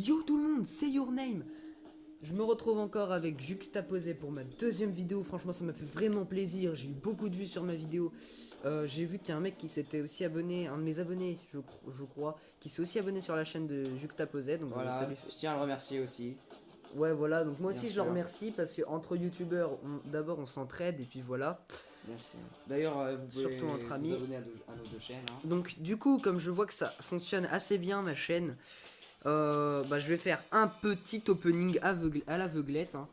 Yo tout le monde, c'est Your Name. Je me retrouve encore avec Juxtaposé pour ma deuxième vidéo. Franchement, ça m'a fait vraiment plaisir. J'ai eu beaucoup de vues sur ma vidéo. J'ai vu qu'il y a un mec qui s'était aussi abonné, un de mes abonnés, je crois, qui s'est aussi abonné sur la chaîne de Juxtaposé. Donc voilà, ça lui je tiens à le remercier aussi. Ouais, voilà. Donc moi Bien aussi, je sûr. le remercie parce que entre youtubeurs, d'abord on s'entraide et puis voilà. Bien sûr. D'ailleurs, vous pouvez Surtout entre amis. vous abonner à nos deux chaînes. Hein. Donc du coup, comme je vois que ça fonctionne assez bien ma chaîne, je vais faire un petit opening à l'aveuglette hein,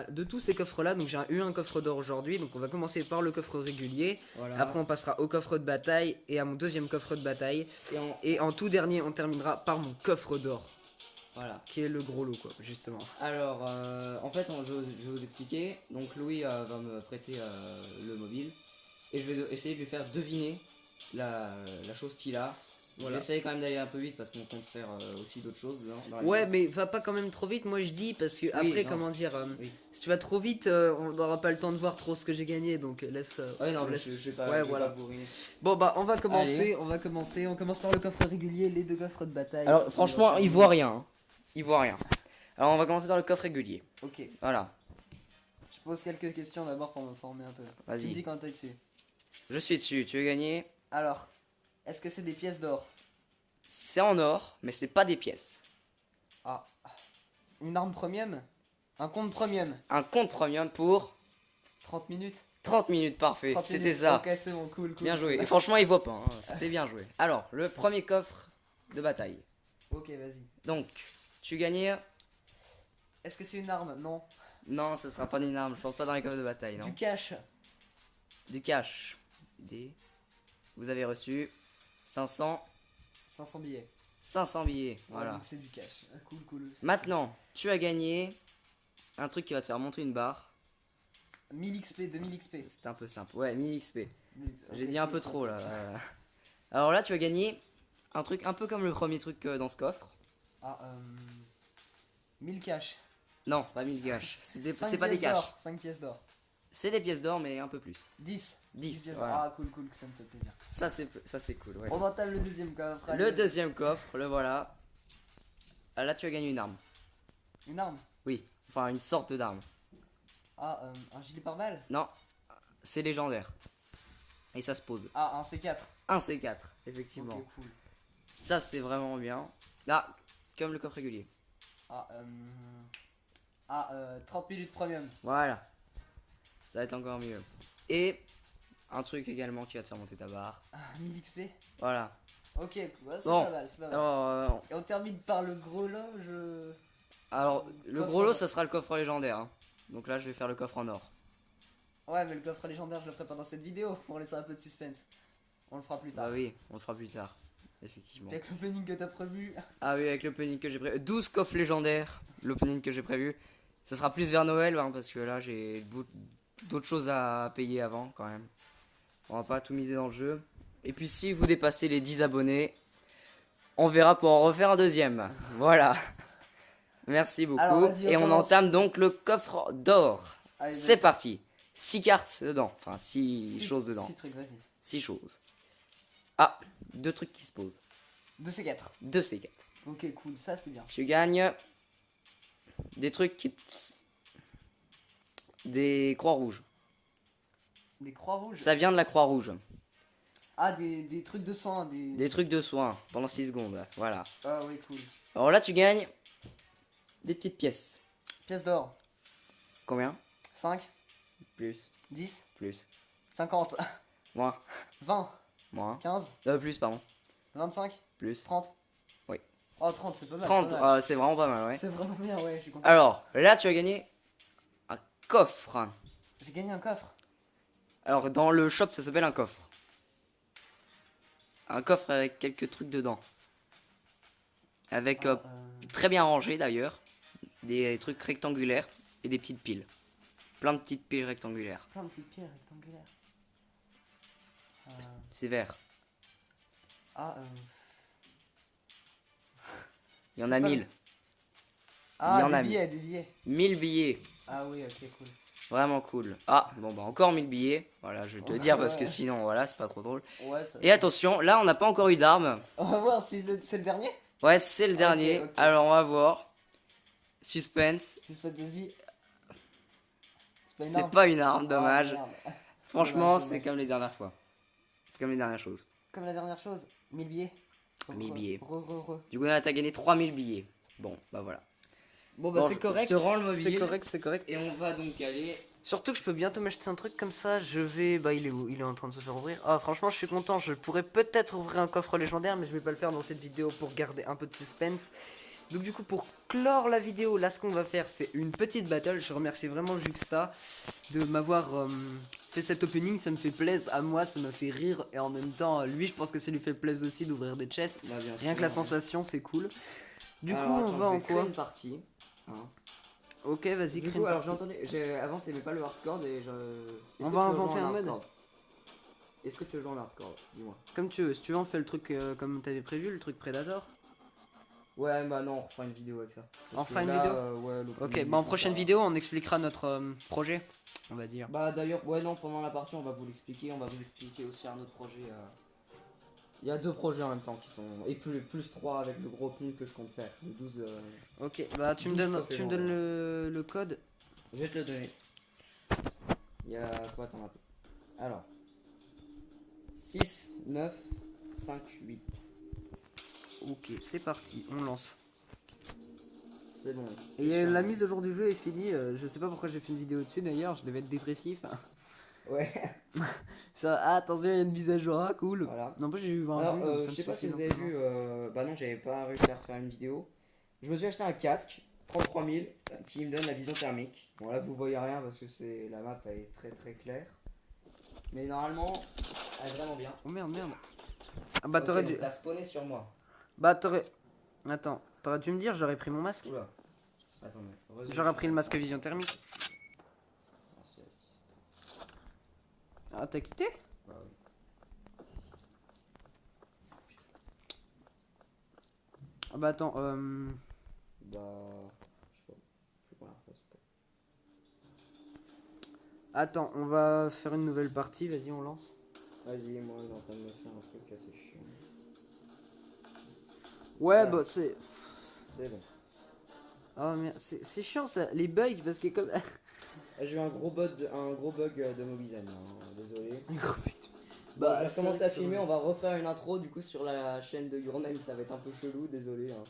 de tous ces coffres là. Donc j'ai eu un coffre d'or aujourd'hui, donc on va commencer par le coffre régulier, Voilà. après on passera au coffre de bataille et à mon deuxième coffre de bataille, et en tout dernier on terminera par mon coffre d'or. Voilà. Qui est le gros lot quoi, justement. Alors, en fait, je vais vous expliquer. Donc Louis va me prêter le mobile et je vais essayer de lui faire deviner la chose qu'il a. Voilà. Je vais essayer quand même d'aller un peu vite parce qu'on compte faire aussi d'autres choses dans la ouais, vidéo. mais va pas quand même trop vite, moi je dis, parce que Oui, après, non. comment dire, Oui. si tu vas trop vite, on n'aura pas le temps de voir trop ce que j'ai gagné, donc laisse. Ouais, non, laisse... je vais pas, ouais, je voilà. vais pas vous ruiner. Bon, bah, on va commencer, Allez. on commence par le coffre régulier, les deux coffres de bataille. Alors, franchement, il voit rien. Il voit rien. Alors, on va commencer par le coffre régulier. Ok. Voilà. Je pose quelques questions d'abord pour me former un peu. Vas-y. Tu me dis quand t'es dessus. Je suis dessus, tu veux gagner? Alors, est-ce que c'est des pièces d'or? C'est en or, mais c'est pas des pièces. Ah. Une arme premium? Un compte premium? Un compte premium pour 30 minutes? 30 minutes, parfait. C'était ça. Ok, c'est bon, cool. Bien joué. Et franchement, il voit pas. Hein. C'était bien joué. Alors, le premier coffre de bataille. Ok, vas-y. Donc, tu gagnes. Est-ce que c'est une arme? Non. Non, ce sera pas une arme. Je pense pas dans les coffres de bataille, non. Du cash? Du cash. Vous avez reçu 500 billets. 500 billets. Voilà. Donc c'est du cash. Cool. Maintenant, tu as gagné un truc qui va te faire monter une barre. 1000 XP, 2000 XP. C'est un peu simple. Ouais, 1000 XP. J'ai dit un un peu trop là. Alors là, tu as gagné un truc un peu comme le premier truc dans ce coffre. Ah, 1000 cash. Non, pas 1000 cash. C'est pas des cash. 5 pièces d'or. C'est des pièces d'or, mais un peu plus. 10 pièces voilà. Ah, cool, ça me fait plaisir. Ça c'est cool, ouais. On entame le deuxième coffre. Le deuxième coffre, le voilà. Ah, là, tu as gagné une arme. Une arme? Oui, enfin une sorte d'arme. Ah, un gilet pare-balles? Non, c'est légendaire. Et ça se pose. Ah, un C4. Un C4, effectivement. Ok, cool. Ça, c'est vraiment bien. Là, comme le coffre régulier. Ah, 30 minutes premium. Voilà. Ça va être encore mieux. Et un truc également qui va te faire monter ta barre. 1000 XP. Voilà. Ok, ouais, c'est Bon. pas mal, c'est pas mal. Alors, Et on termine par le gros lot, le gros lot, ça sera le coffre légendaire. Hein. Donc là, je vais faire le coffre en or. Ouais, mais le coffre légendaire, je le ferai pas dans cette vidéo pour laisser un peu de suspense. On le fera plus tard. Bah oui, on le fera plus tard. Effectivement. Avec l'opening que t'as prévu. Ah oui, avec l'opening que j'ai prévu. 12 coffres légendaires, l'opening que j'ai prévu. Ça sera plus vers Noël, hein, parce que là, j'ai d'autres choses à payer avant, quand même. On va pas tout miser dans le jeu. Et puis, si vous dépassez les 10 abonnés, on verra pour en refaire un deuxième. Voilà. Merci beaucoup. Alors, et on entame donc le coffre d'or. C'est parti. 6 cartes dedans. Enfin, 6 choses dedans. 6 trucs, vas-y. 6 choses. Ah, 2 trucs qui se posent. 2 C4. 2 C4. Ok, cool, ça c'est bien. Tu gagnes des trucs des croix rouges. Des croix rouges? Ça vient de la croix rouge. Ah, des trucs de soins. Des trucs de soins pendant 6 secondes. Voilà. Ah, oui, cool. Alors là, tu gagnes des petites pièces. Pièces d'or. Combien? 5, Plus. 10, Plus. 50, Moins. 20, Moins. 15, Plus, pardon. 25, Plus. 30. Oui. Oh, 30, c'est pas mal. 30, c'est vraiment pas mal, ouais. C'est vraiment bien, ouais, je suis content. Alors, là, tu as gagné un coffre. J'ai gagné un coffre. Alors, dans le shop, ça s'appelle un coffre. Un coffre avec quelques trucs dedans. Avec très bien rangé d'ailleurs. Des trucs rectangulaires et des petites piles. Plein de petites piles rectangulaires. Plein de petites pierres rectangulaires. C'est vert. Il y en c'est a pas- 1000. Ah, Il y en des a billets, des billets. 1000 billets. Ah oui, ok, cool. Vraiment cool. Ah, bon bah encore 1000 billets. Voilà, je vais te dire parce que Ouais. sinon, voilà, c'est pas trop drôle. Ouais, ça... Et attention, là on n'a pas encore eu d'armes. On va voir si c'est le dernier. Ouais, c'est le dernier. ok. Alors, on va voir. Suspense. Vas-y. C'est pas une arme, Ah, dommage. merde. Franchement, Dommage. c'est comme les dernières fois. C'est comme les dernières choses. Comme la dernière chose, 1000 billets. 1000 billets. Re. Du coup, là, t'as gagné 3000 billets. Bon, bah voilà. Bon bah Bon, c'est je correct. te rends le mobile. C'est correct. Et on va donc aller. Surtout que je peux bientôt m'acheter un truc comme ça. Je vais. Bah il est où? Il est en train de se faire ouvrir. Ah franchement je suis content. Je pourrais peut-être ouvrir un coffre légendaire, mais je vais pas le faire dans cette vidéo pour garder un peu de suspense. Donc du coup pour clore la vidéo, là ce qu'on va faire c'est une petite battle. Je remercie vraiment Juxta de m'avoir fait cet opening. Ça me fait plaisir à moi, ça me fait rire. Et en même temps lui je pense que ça lui fait plaisir aussi d'ouvrir des chests. Bah, bien Rien sûr, que la ouais. sensation c'est cool. Du Alors, coup on attends, va je en vais créer quoi? une partie. Hein. Ok vas-y Du crée coup, une alors j'ai partie. entendu. Avant, t'aimais pas le hardcore et je. On va inventer un mode. Est-ce que tu veux jouer en hardcore? Dis-moi. Comme tu veux, si tu veux on fait le truc comme t'avais prévu, le truc Predator. Ouais, bah non, on refera une vidéo avec ça. On fera une vidéo ouais, Ok, bah en prochaine vidéo on expliquera notre projet, on va dire. Bah d'ailleurs, ouais, non, pendant la partie, on va vous l'expliquer. On va vous expliquer aussi un autre projet. Il y a deux projets en même temps qui sont. Et plus 3 avec le gros pin que je compte faire. Le 12. Ok, bah tu me 12 donnes, coffres tu me donnes le code. Je vais te le donner. Faut attendre un peu. Alors. 6, 9, 5, 8. Ok, c'est parti, on lance. C'est bon. Et la mise au jour du jeu est finie, je sais pas pourquoi j'ai fait une vidéo dessus d'ailleurs, je devais être dépressif. Ouais. Ça, ah, attention, il y a une mise à jour, ah cool. Voilà. Non, moi j'ai eu 20 Alors, vues, donc ça je me sais pas si suffit vous avez largement. vu. Bah non, j'avais pas réussi à refaire une vidéo. Je me suis acheté un casque, 33 000, qui me donne la vision thermique. Bon, là vous voyez rien parce que la map elle est très très claire. Mais normalement, elle est vraiment bien. Oh merde. Ah bah Ok, t'aurais donc dû. t'as spawné sur moi. Bah t'aurais. Attends, t'aurais dû me dire, j'aurais pris mon masque. Oula. Attendez. J'aurais pris le masque vision thermique. Ah, t'as quitté? Bah oui. Ah bah attends, Bah. Je sais pas. Je sais pas la refasse pas. Attends, on va faire une nouvelle partie, vas-y on lance. Vas-y, moi il est en train de me faire un truc assez chiant. Ouais, Alors. bah c'est. C'est bon. Oh merde, c'est chiant ça, les bugs parce que comme. J'ai eu un gros bug de Mobizen, hein, désolé. Bah, Bon, je vais c'est recommencer vrai à que c'est filmer, vrai. on va refaire une intro du coup sur la chaîne de Your Name, ça va être un peu chelou, désolé. Hein.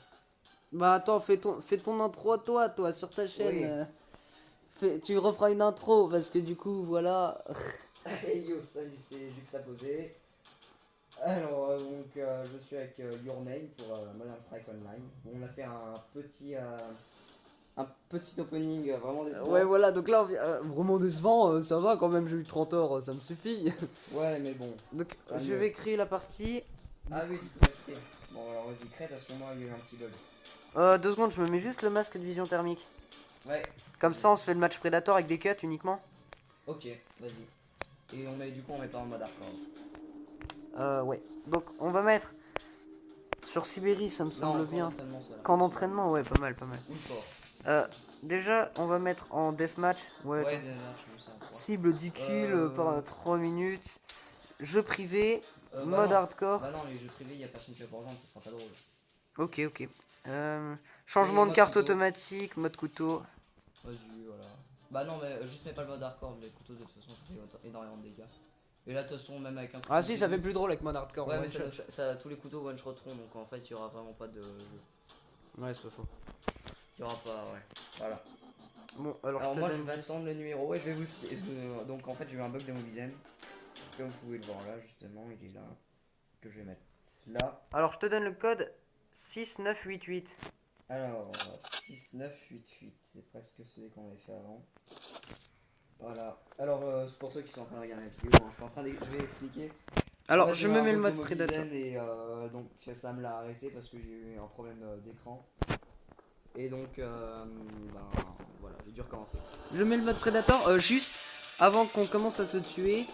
Bah attends, fais ton intro à toi, sur ta chaîne. Oui. Tu referas une intro parce que du coup, voilà. Hey yo, salut, c'est Juxtaposé. Alors, je suis avec Your Name pour Modern Strike Online. On a fait un petit opening vraiment décevant. Ouais, voilà, donc là, vraiment décevant, ça va quand même, j'ai eu 30 heures, ça me suffit. Ouais, mais bon. Donc, Pas je mieux. vais créer la partie. Ah oui, du coup, t'as quitté. Bon, alors vas-y, crée parce que moi, il y a eu un petit bug. 2 secondes, je me mets juste le masque de vision thermique. Ouais. Comme ça, on se fait le match Predator avec des cuts uniquement. Ok, vas-y. Et on met pas en mode hardcore. Ouais. Donc, on va mettre sur Sibérie, ça me semble bien. Camp d'entraînement, ouais, pas mal. Ou fort. Déjà, on va mettre en deathmatch. Ouais, Ouais, attends. déjà, je me sens. Cible 10 kills par 3 minutes. Jeu privé, Bah mode non. hardcore. Bah non, les jeux privés, y a personne qui va pour rejoindre, ça sera pas drôle. Ok. Changement Et de mode carte couteau. automatique, mode couteau. Vas-y, voilà. Bah non, mais juste mets pas le mode hardcore, les couteaux de toute façon ça fait énormément de dégâts. Et là, de toute façon, même avec un couteau. Ah si, ça fait plus drôle avec mode hardcore. Ouais, mais tous les couteaux one shoteront, donc en fait, il y aura vraiment pas de jeu. Ouais, c'est pas faux. Il y aura pas, ouais. Voilà. Bon, alors Alors je te moi, donne je vais juste- attendre le numéro et je vais vous. Donc en fait, j'ai eu un bug de Mobizen. Comme vous pouvez le voir là, justement, il est là. Que je vais mettre là. Alors je te donne le code 6988. Alors, 6988, c'est presque celui qu'on avait fait avant. Voilà. Alors, c'est pour ceux qui sont en train de regarder la vidéo, hein, je vais expliquer. Alors En fait, je j'ai eu me un mets le bug de mode Predator. Mobizen et donc ça me l'a arrêté parce que j'ai eu un problème d'écran. Et donc, ben voilà, j'ai dû recommencer. Je mets le mode Predator. Juste avant qu'on commence à se tuer,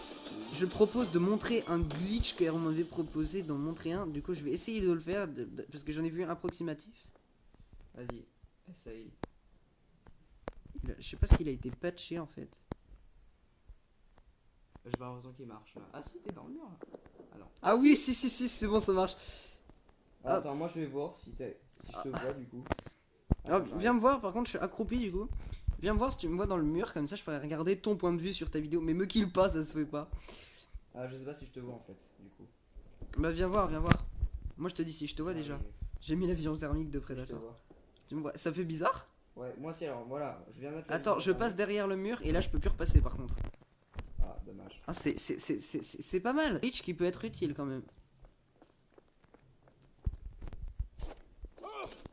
je propose de montrer un glitch car on m'avait proposé d'en montrer un. Du coup, je vais essayer de le faire parce que j'en ai vu un approximatif. Vas-y, essaye. Je sais pas s'il a été patché en fait. J'ai pas l'impression qu'il marche. Ah si, t'es dans le mur là. Ah non. Ah oui, si, c'est bon, ça marche. Alors, attends, moi je vais voir si je te vois du coup. Ah, viens me voir, par contre, je suis accroupi du coup. Viens me voir si tu me vois dans le mur, comme ça je pourrais regarder ton point de vue sur ta vidéo. Mais me kill pas, ça se fait pas. Ah, je sais pas si je te vois en fait, du coup. Bah, viens voir, viens voir. Moi je te dis si je te vois Ah, déjà. oui, J'ai mis la vision thermique de je te Predator. vois. Tu me vois, ça fait bizarre? Ouais, moi aussi, alors voilà, je viens mettre la Attends, vision je passe thermique. derrière le mur et là je peux plus repasser par contre. Ah, dommage. Ah, c'est pas mal. Reach qui peut être utile quand même.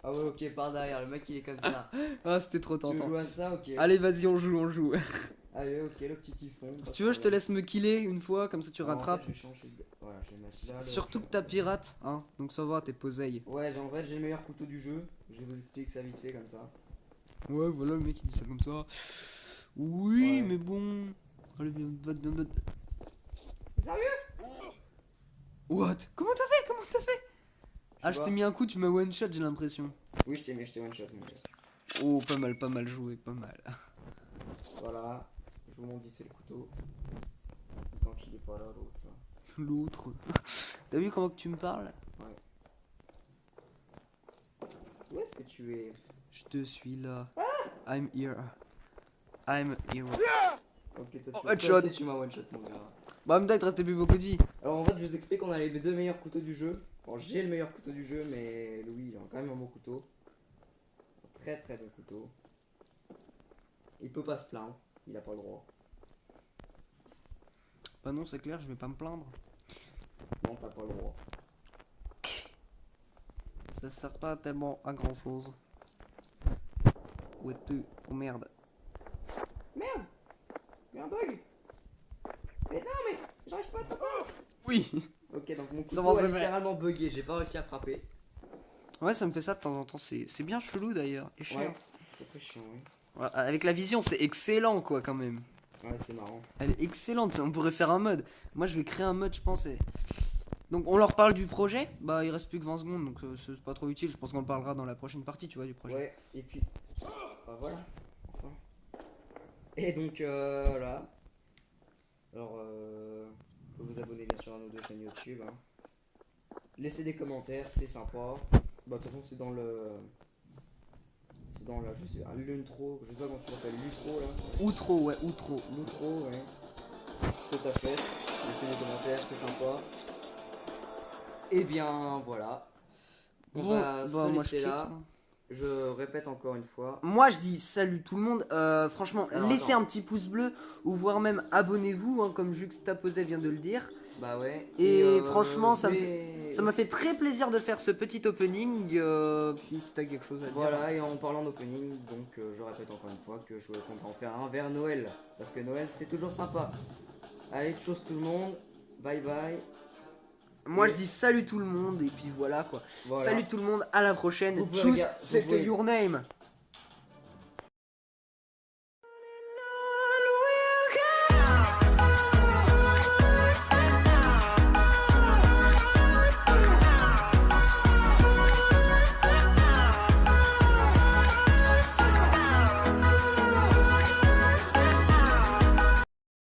Ah ouais, ok, par derrière, le mec il est comme ça. Ah, c'était trop Tu veux tentant. jouer à ça, ok. Allez, vas-y, on joue, on joue. Allez, ok, le petit typhon. Si tu veux, je te laisse me killer une fois, comme ça tu rattrapes. En fait, je vais changer de... Voilà, je vais mettre là. le- Surtout que t'as pirate, hein. Donc ça va, t'es poseille. Ouais, en vrai, j'ai le meilleur couteau du jeu. Je vais vous expliquer ça vite fait comme ça. Ouais, voilà, le mec il dit ça comme ça. Oui, Ouais. mais bon. Allez, viens. Sérieux? What? Comment t'as fait? Comment t'as fait? Ah, je vois. t'ai mis un coup, tu m'as one shot, j'ai l'impression. Oui, je t'ai one shot, mon gars. Oh, pas mal joué, pas mal. Voilà, je vous montre vite fait le couteau. Tant qu'il est pas là, l'autre. Là. L'autre. T'as vu comment que tu me parles? Ouais. Où est-ce que tu es? Je te suis là. I'm here. I'm here. Ok, Oh, toi headshot. aussi, tu m'as one shot, mon gars. Bah, en même temps, il te restait plus beaucoup de vie. Alors, en fait, je vous explique qu'on a les deux meilleurs couteaux du jeu. Bon, j'ai le meilleur couteau du jeu, mais Louis, il a quand même un bon couteau. Un très très bon couteau. Il peut pas se plaindre, il a pas le droit. Bah, non, c'est clair, je vais pas me plaindre. Non, t'as pas le droit. Ça sert pas tellement à grand chose. Ouais, oh merde. Merde! Il y a un bug! Mais non, mais j'arrive pas à t'atteindre! Oui. Ok, donc mon Ça couteau va, a c'est vrai. littéralement bugué, j'ai pas réussi à frapper. Ouais, ça me fait ça de temps en temps. C'est bien chelou d'ailleurs. Et chiant. Ouais, c'est très chiant, oui. Ouais, avec la vision, c'est excellent quoi quand même. Ouais, c'est marrant. Elle est excellente, on pourrait faire un mode. Moi je vais créer un mode, je pense. Donc on leur parle du projet. Bah il reste plus que 20 secondes, donc c'est pas trop utile. Je pense qu'on le parlera dans la prochaine partie, tu vois, du projet. Ouais, et puis. Bah voilà, enfin. Et donc, voilà. Alors, vous pouvez vous abonner bien sûr à nos deux chaînes YouTube. Hein. Laissez des commentaires, c'est sympa. Bah, de toute façon, c'est dans le. C'est dans la. Je sais, l'intro, je sais pas comment tu l'appelles, l'utro là. Outro, ouais, outro. L'outro, ouais. Tout à fait. Laissez des commentaires, c'est sympa. Et bien, voilà. On va se moi, laisser je là. quitte, hein. Je répète encore une fois. Moi je dis salut tout le monde. Franchement, Alors, laissez attends. un petit pouce bleu ou voire même abonnez-vous, hein, comme Juxtaposé vient de le dire. Bah ouais. Et franchement, je ça vais- m'a fait très plaisir de faire ce petit opening. Puis si t'as quelque chose à dire. Voilà, et en parlant d'opening, donc je répète encore une fois que je compte en faire un vers Noël. Parce que Noël c'est toujours sympa. Allez, tchuss tout le monde. Bye bye. Moi Et- je dis salut tout le monde et puis voilà quoi. Voilà. Salut tout le monde, à la prochaine. Vous pouvez Tchuss, regarder- vous c'était pouvez- your name.